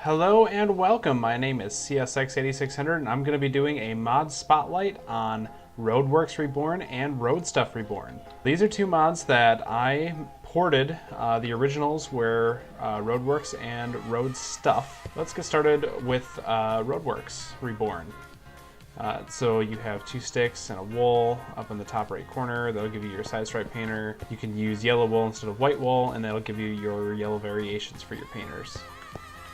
Hello and welcome. My name is CSX8600 and I'm going to be doing a mod spotlight on RoadWorks Reborn and RoadStuff Reborn. These are two mods that I ported. The originals were RoadWorks and RoadStuff. Let's get started with RoadWorks Reborn. So you have two sticks and a wool up in the top right corner. That'll give you your side stripe painter. You can use yellow wool instead of white wool, and that'll give you your yellow variations for your painters.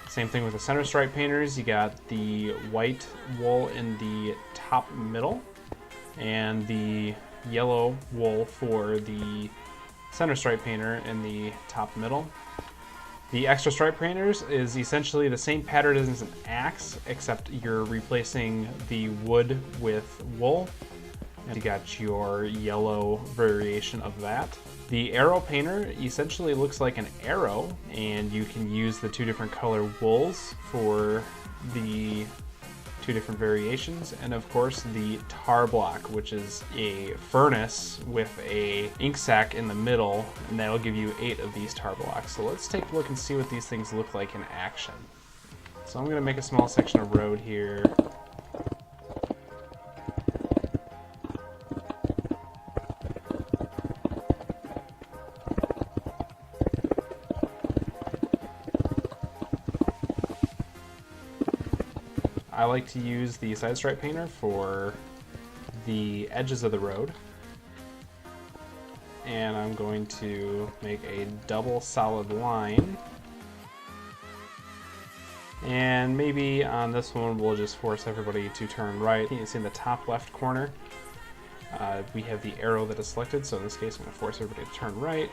Same thing with the center stripe painters. You got the white wool in the top middle and the yellow wool for the center stripe painter in the top middle. The extra stripe painters is essentially the same pattern as an axe, except you're replacing the wood with wool. And you got your yellow variation of that. The arrow painter essentially looks like an arrow, and you can use the two different color wools for the two different variations, and of course the tar block, which is a furnace with a ink sac in the middle, and that'll give you 8 of these tar blocks. So let's take a look and see what these things look like in action. So I'm going to make a small section of road here. I like to use the side stripe painter for the edges of the road. And I'm going to make a double solid line. And maybe on this one we'll just force everybody to turn right. You can see in the top left corner we have the arrow that is selected, so in this case I'm going to force everybody to turn right.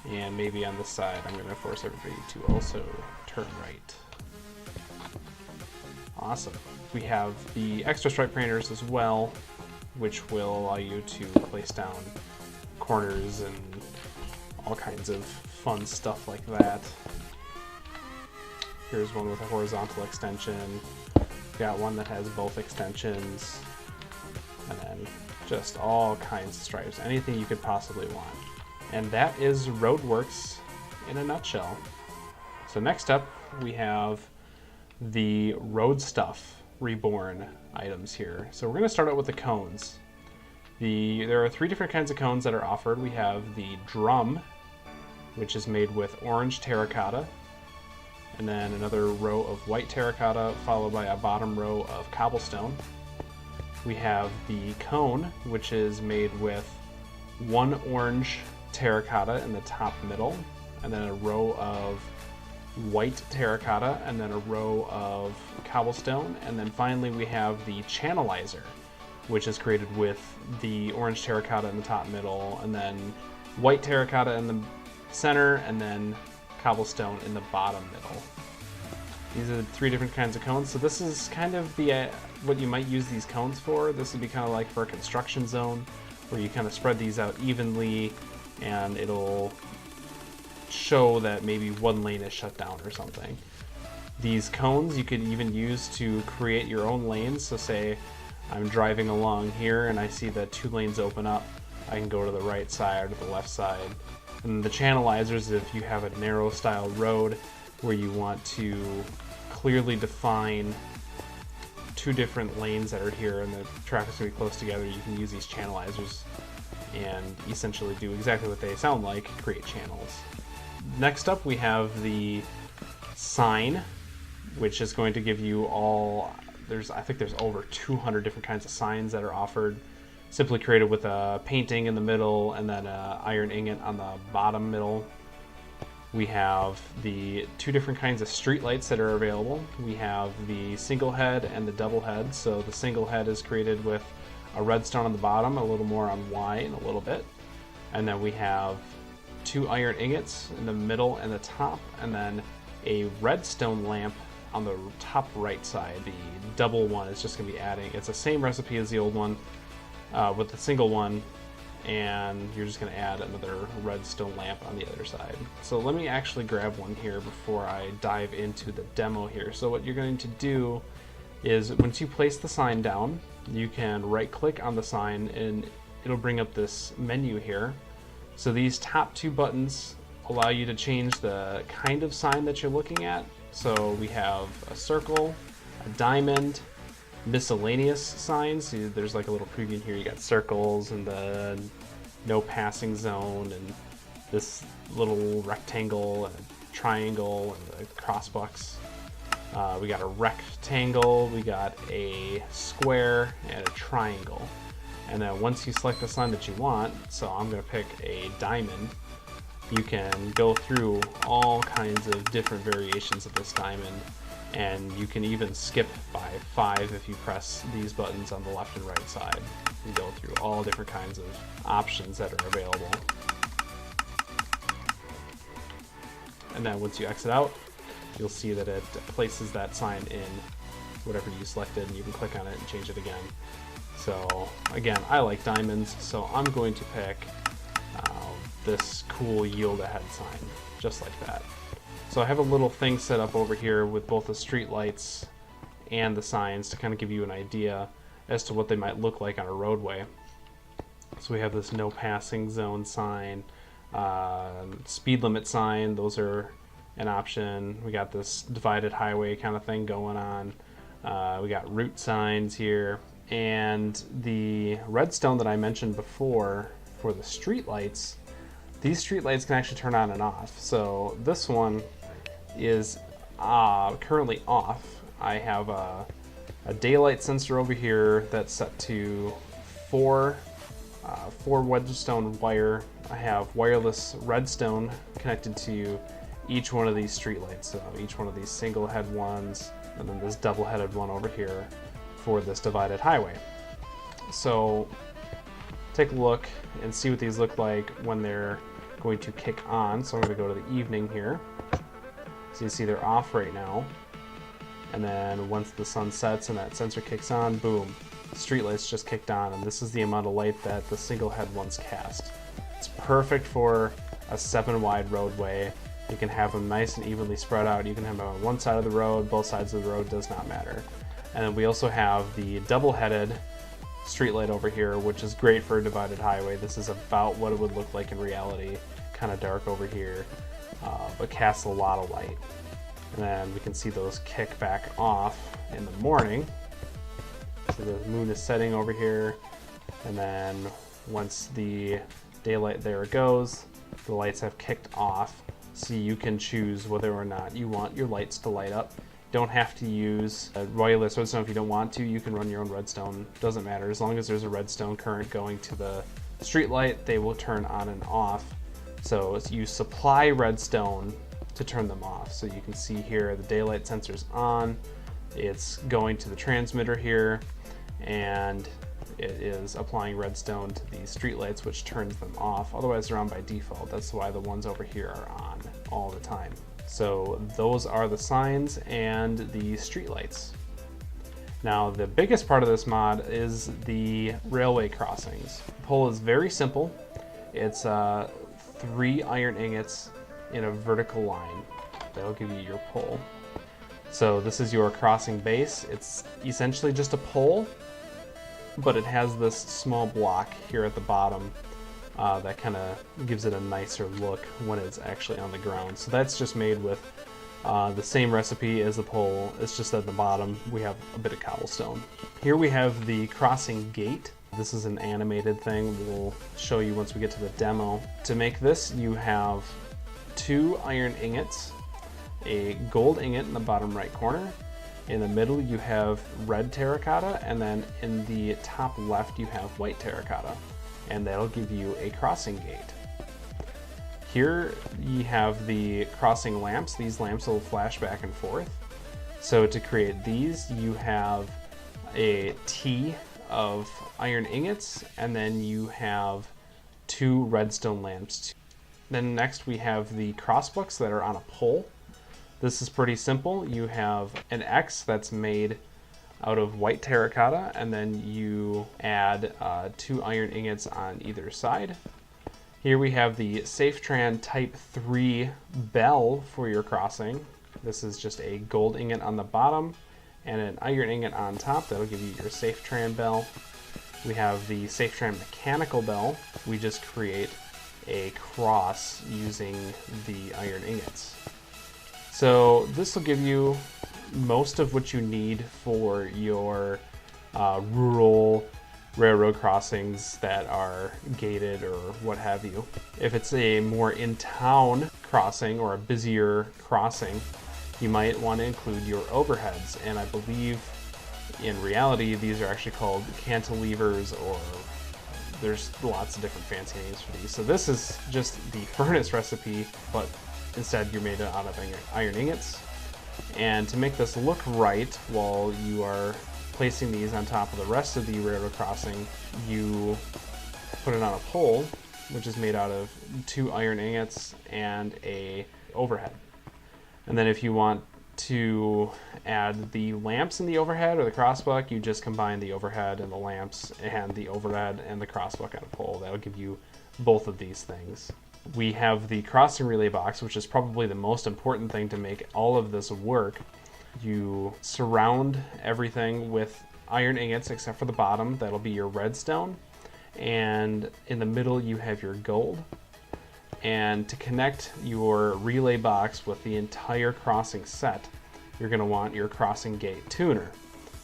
And maybe on this side I'm going to force everybody to also turn right. Awesome. We have the extra stripe painters as well, which will allow you to place down corners and all kinds of fun stuff like that. Here's one with a horizontal extension. We've got one that has both extensions, and then just all kinds of stripes, anything you could possibly want. And that is RoadWorks in a nutshell. So next up we have the RoadStuff Reborn items here. So we're going to start out with the cones. There are 3 different kinds of cones that are offered. We have the drum, which is made with orange terracotta, and then another row of white terracotta, followed by a bottom row of cobblestone. We have the cone, which is made with 1 orange terracotta in the top middle, and then a row of white terracotta, and then a row of cobblestone, and then finally we have the channelizer, which is created with the orange terracotta in the top middle, and then white terracotta in the center, and then cobblestone in the bottom middle. These are the 3 different kinds of cones. So this is kind of the what you might use these cones for. This would be kind of like for a construction zone, where you kind of spread these out evenly, and it'll show that maybe one lane is shut down or something. These cones you could even use to create your own lanes. So say I'm driving along here and I see that 2 lanes open up, I can go to the right side or the left side. And the channelizers, if you have a narrow style road where you want to clearly define 2 different lanes that are here and the traffic's going to be close together, you can use these channelizers and essentially do exactly what they sound like, create channels. Next up we have the sign, which is going to give you I think there's over 200 different kinds of signs that are offered, simply created with a painting in the middle and then an iron ingot on the bottom middle. We have the 2 different kinds of street lights that are available. We have the single head and the double head. So the single head is created with a redstone on the bottom, a little more on white in a little bit, and then we have 2 iron ingots in the middle and the top, and then a redstone lamp on the top right side. The double one is just going to be adding, it's the same recipe as the old one with the single one, and you're just going to add another redstone lamp on the other side. So let me actually grab one here before I dive into the demo here. So what you're going to do is once you place the sign down, you can right click on the sign and it'll bring up this menu here. So these top 2 buttons allow you to change the kind of sign that you're looking at. So we have a circle, a diamond, miscellaneous signs. There's like a little preview here. You got circles and the no passing zone and this little rectangle and a triangle and the crossbucks. We got a rectangle, we got a square, and a triangle. And then once you select the sign that you want, so I'm going to pick a diamond, you can go through all kinds of different variations of this diamond, and you can even skip by 5 if you press these buttons on the left and right side. You go through all different kinds of options that are available. And then once you exit out, you'll see that it places that sign in whatever you selected, and you can click on it and change it again. So again, I like diamonds, so I'm going to pick this cool yield ahead sign, just like that. So I have a little thing set up over here with both the street lights and the signs to kind of give you an idea as to what they might look like on a roadway. So we have this no passing zone sign, speed limit sign, those are an option. We got this divided highway kind of thing going on. We got route signs here, and the redstone that I mentioned before for the street lights, these street lights can actually turn on and off. So this one is currently off. I have a daylight sensor over here that's set to 4 redstone wire. I have wireless redstone connected to each one of these street lights. So each one of these single head ones, and then this double headed one over here for this divided highway. So take a look and see what these look like when they're going to kick on. So I'm going to go to the evening here. So you see they're off right now. And then once the sun sets and that sensor kicks on, boom, the street lights just kicked on, and this is the amount of light that the single head ones cast. It's perfect for a 7-wide roadway. You can have them nice and evenly spread out. You can have them on one side of the road, both sides of the road, does not matter. And then we also have the double-headed streetlight over here, which is great for a divided highway. This is about what it would look like in reality. Kind of dark over here, but casts a lot of light. And then we can see those kick back off in the morning. So the moon is setting over here, and then once the daylight there goes, the lights have kicked off. So you can choose whether or not you want your lights to light up. Don't have to use a wireless redstone if you don't want to. You can run your own redstone. Doesn't matter. As long as there's a redstone current going to the street light, they will turn on and off. So you supply redstone to turn them off. So you can see here the daylight sensor's on. It's going to the transmitter here, and it is applying redstone to these street lights, which turns them off. Otherwise they're on by default. That's why the ones over here are on all the time. So those are the signs and the street lights. Now the biggest part of this mod is the railway crossings. The pole is very simple. It's 3 iron ingots in a vertical line. That'll give you your pole. So this is your crossing base. It's essentially just a pole, but it has this small block here at the bottom that kind of gives it a nicer look when it's actually on the ground. So that's just made with the same recipe as the pole. It's just at the bottom we have a bit of cobblestone. Here we have the crossing gate. This is an animated thing we'll show you once we get to the demo. To make this, you have 2 iron ingots, a gold ingot in the bottom right corner. In the middle you have red terracotta, and then in the top left you have white terracotta, and that'll give you a crossing gate. Here you have the crossing lamps. These lamps will flash back and forth. So to create these, you have a T of iron ingots, and then you have 2 redstone lamps. Then next we have the crossbucks that are on a pole. This is pretty simple. You have an X that's made out of white terracotta, and then you add 2 iron ingots on either side. Here we have the SafeTran Type 3 bell for your crossing. This is just a gold ingot on the bottom and an iron ingot on top. That'll give you your SafeTran bell. We have the SafeTran mechanical bell. We just create a cross using the iron ingots. So this will give you most of what you need for your rural railroad crossings that are gated or what have you. If it's a more in-town crossing or a busier crossing, you might want to include your overheads. And I believe in reality, these are actually called cantilevers, or there's lots of different fancy names for these. So this is just the furnace recipe, but instead you're made out of iron ingots. And to make this look right while you are placing these on top of the rest of the railroad crossing, you put it on a pole, which is made out of 2 iron ingots and a overhead. And then if you want to add the lamps in the overhead or the crossbuck, you just combine the overhead and the lamps and the overhead and the crossbuck on a pole. That'll give you both of these things. We have the crossing relay box, which is probably the most important thing to make all of this work. You surround everything with iron ingots except for the bottom. That'll be your redstone. And in the middle you have your gold. And to connect your relay box with the entire crossing set, you're going to want your crossing gate tuner,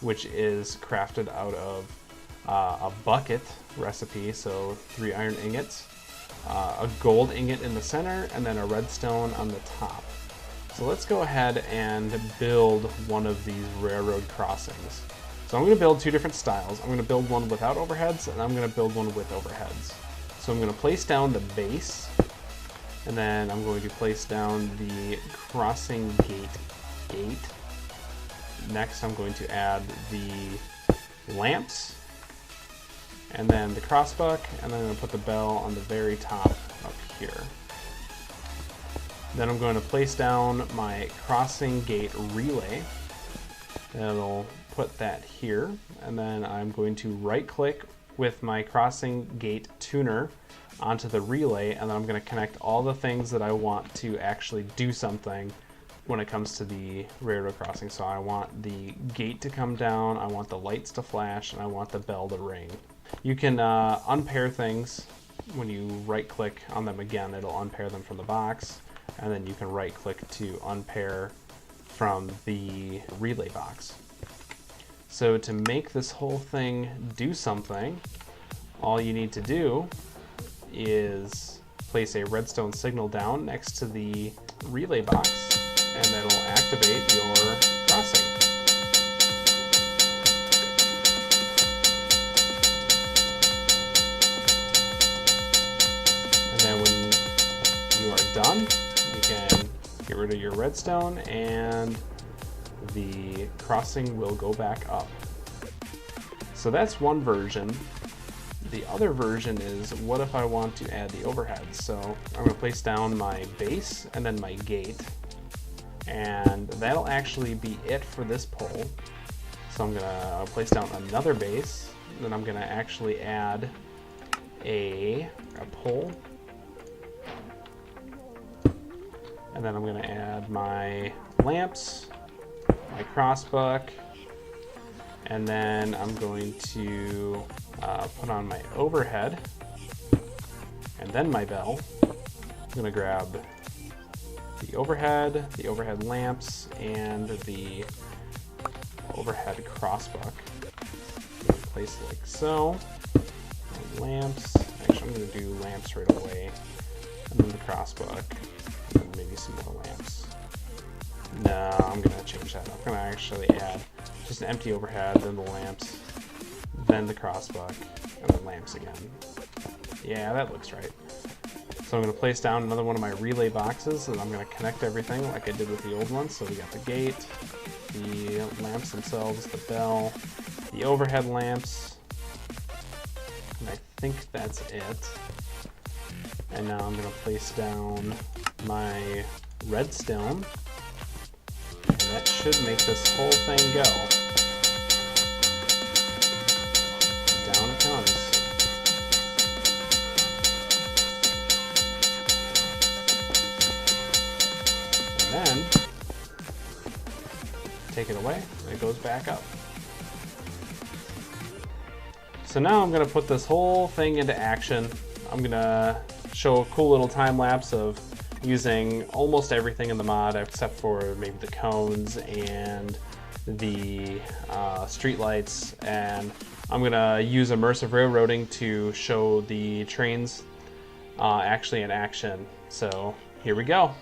which is crafted out of a bucket recipe, so 3 iron ingots, a gold ingot in the center, and then a redstone on the top. So let's go ahead and build one of these railroad crossings. So I'm going to build 2 different styles. I'm going to build one without overheads, and I'm going to build one with overheads. So I'm going to place down the base, and then I'm going to place down the crossing gate. Next I'm going to add the lamps, and then the crossbuck, and then I'm going to put the bell on the very top up here. Then I'm going to place down my crossing gate relay. That'll put that here, and then I'm going to right click with my crossing gate tuner onto the relay, and then I'm going to connect all the things that I want to actually do something when it comes to the railroad crossing. So I want the gate to come down, I want the lights to flash, and I want the bell to ring. You can unpair things when you right click on them again. It'll unpair them from the box, and then you can right click to unpair from the relay box. So to make this whole thing do something, all you need to do is place a redstone signal down next to the relay box, and that'll activate your crossing. And then when you are done, you can get rid of your redstone and the crossing will go back up. So that's one version. The other version is, what if I want to add the overhead? So I'm going to place down my base and then my gate, and that'll actually be it for this pole. So I'm going to place down another base, then I'm going to actually add a pole, and then I'm going to add my lamps, my crossbuck, and then I'm going to put on my overhead, and then my bell. I'm going to grab the overhead lamps, and the overhead crossbuck. Place like so. And lamps. Actually, I'm going to do lamps right away, and then the crossbuck, and then maybe some more lamps. No, I'm going to change that. I'm going to actually add just an empty overhead, then the lamps, then the crossbuck, and then lamps again. Yeah, that looks right. So I'm going to place down another one of my relay boxes, and I'm going to connect everything like I did with the old one. So we got the gate, the lamps themselves, the bell, the overhead lamps, and I think that's it. And now I'm going to place down my redstone, and that should make this whole thing go. Down it comes. And then take it away, and it goes back up. So now I'm going to put this whole thing into action. I'm going to show a cool little time lapse of using almost everything in the mod except for maybe the cones and the street lights, and I'm gonna use immersive railroading to show the trains actually in action. So here we go.